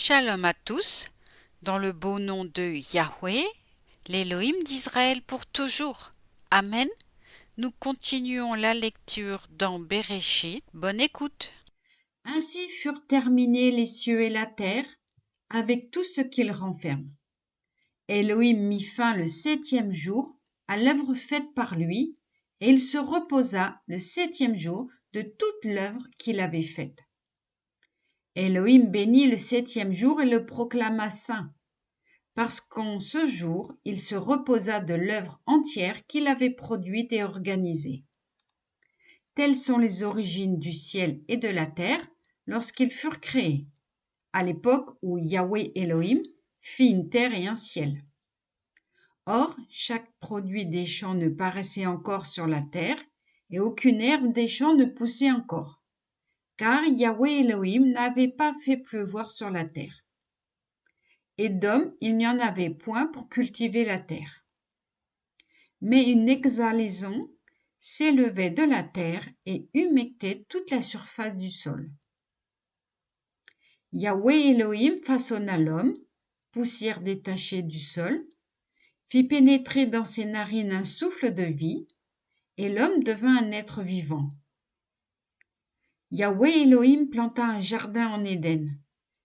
Shalom à tous, dans le beau nom de Yahweh, l'Élohim d'Israël pour toujours. Amen. Nous continuons la lecture dans Béréchit. Bonne écoute. Ainsi furent terminés les cieux et la terre, avec tout ce qu'ils renferment. Elohim mit fin le 7e jour à l'œuvre faite par lui, et il se reposa le 7e jour de toute l'œuvre qu'il avait faite. Elohim bénit le 7e jour et le proclama saint, parce qu'en ce jour il se reposa de l'œuvre entière qu'il avait produite et organisée. Telles sont les origines du ciel et de la terre lorsqu'ils furent créés, à l'époque où Yahweh Elohim fit une terre et un ciel. Or, chaque produit des champs ne paraissait encore sur la terre, et aucune herbe des champs ne poussait encore, car Yahweh Elohim n'avait pas fait pleuvoir sur la terre. Et d'hommes, il n'y en avait point pour cultiver la terre. Mais une exhalaison s'élevait de la terre et humectait toute la surface du sol. Yahweh Elohim façonna l'homme, poussière détachée du sol, fit pénétrer dans ses narines un souffle de vie, et l'homme devint un être vivant. Yahweh Elohim planta un jardin en Éden,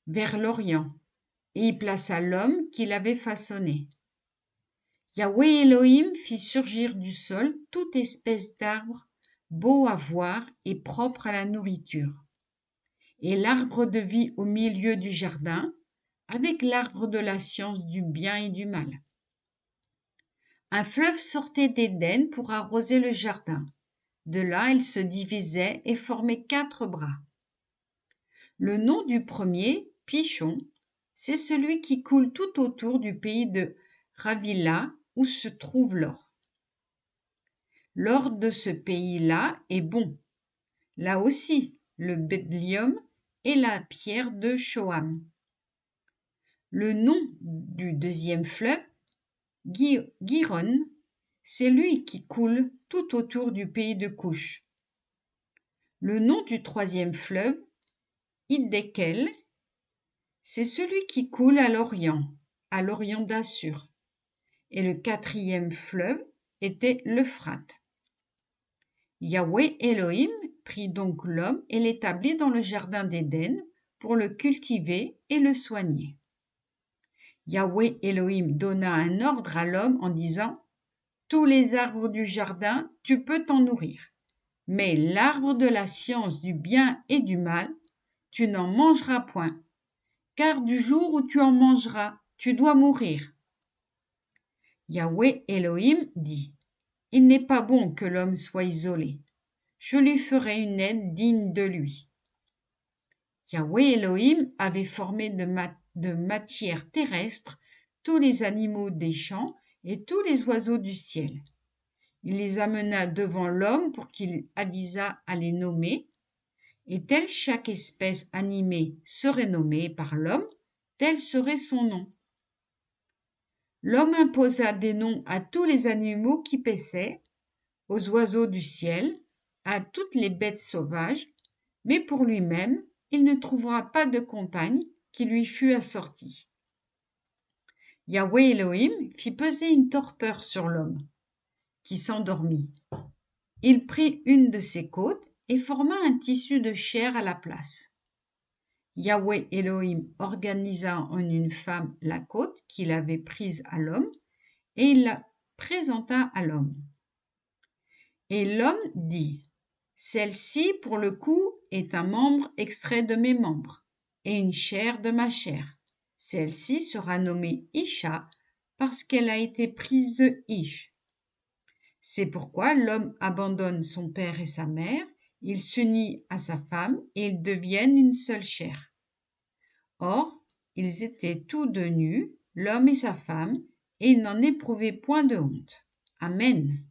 vers l'Orient, et y plaça l'homme qu'il avait façonné. Yahweh Elohim fit surgir du sol toute espèce d'arbre, beau à voir et propre à la nourriture, et l'arbre de vie au milieu du jardin, avec l'arbre de la science du bien et du mal. Un fleuve sortait d'Éden pour arroser le jardin. De là, il se divisait et formait 4 bras. Le nom du premier, Pichon, c'est celui qui coule tout autour du pays de Ravila où se trouve l'or. L'or de ce pays-là est bon. Là aussi, le bédlium et la pierre de Shoham. Le nom du deuxième fleuve, Giron, c'est lui qui coule tout autour du pays de Couche. Le nom du troisième fleuve, Hiddekel, c'est celui qui coule à l'Orient d'Assur. Et le quatrième fleuve était l'Euphrate. Yahweh Elohim prit donc l'homme et l'établit dans le jardin d'Éden pour le cultiver et le soigner. Yahweh Elohim donna un ordre à l'homme en disant « Tous les arbres du jardin, tu peux t'en nourrir, mais l'arbre de la science du bien et du mal, tu n'en mangeras point, car du jour où tu en mangeras, tu dois mourir. » Yahweh Elohim dit « Il n'est pas bon que l'homme soit isolé. Je lui ferai une aide digne de lui. » Yahweh Elohim avait formé de matière terrestre tous les animaux des champs et tous les oiseaux du ciel. Il les amena devant l'homme pour qu'il avisât à les nommer, et telle chaque espèce animée serait nommée par l'homme, tel serait son nom. L'homme imposa des noms à tous les animaux qui paissaient, aux oiseaux du ciel, à toutes les bêtes sauvages, mais pour lui-même, il ne trouvera pas de compagne qui lui fût assortie. Yahweh Elohim fit peser une torpeur sur l'homme, qui s'endormit. Il prit une de ses côtes et forma un tissu de chair à la place. Yahweh Elohim organisa en une femme la côte qu'il avait prise à l'homme, et il la présenta à l'homme. Et l'homme dit, « Celle-ci, pour le coup, est un membre extrait de mes membres, et une chair de ma chair. Celle-ci sera nommée Isha, parce qu'elle a été prise de Ish. » C'est pourquoi l'homme abandonne son père et sa mère, il s'unit à sa femme, et ils deviennent une seule chair. Or, ils étaient tous deux nus, l'homme et sa femme, et ils n'en éprouvaient point de honte. Amen.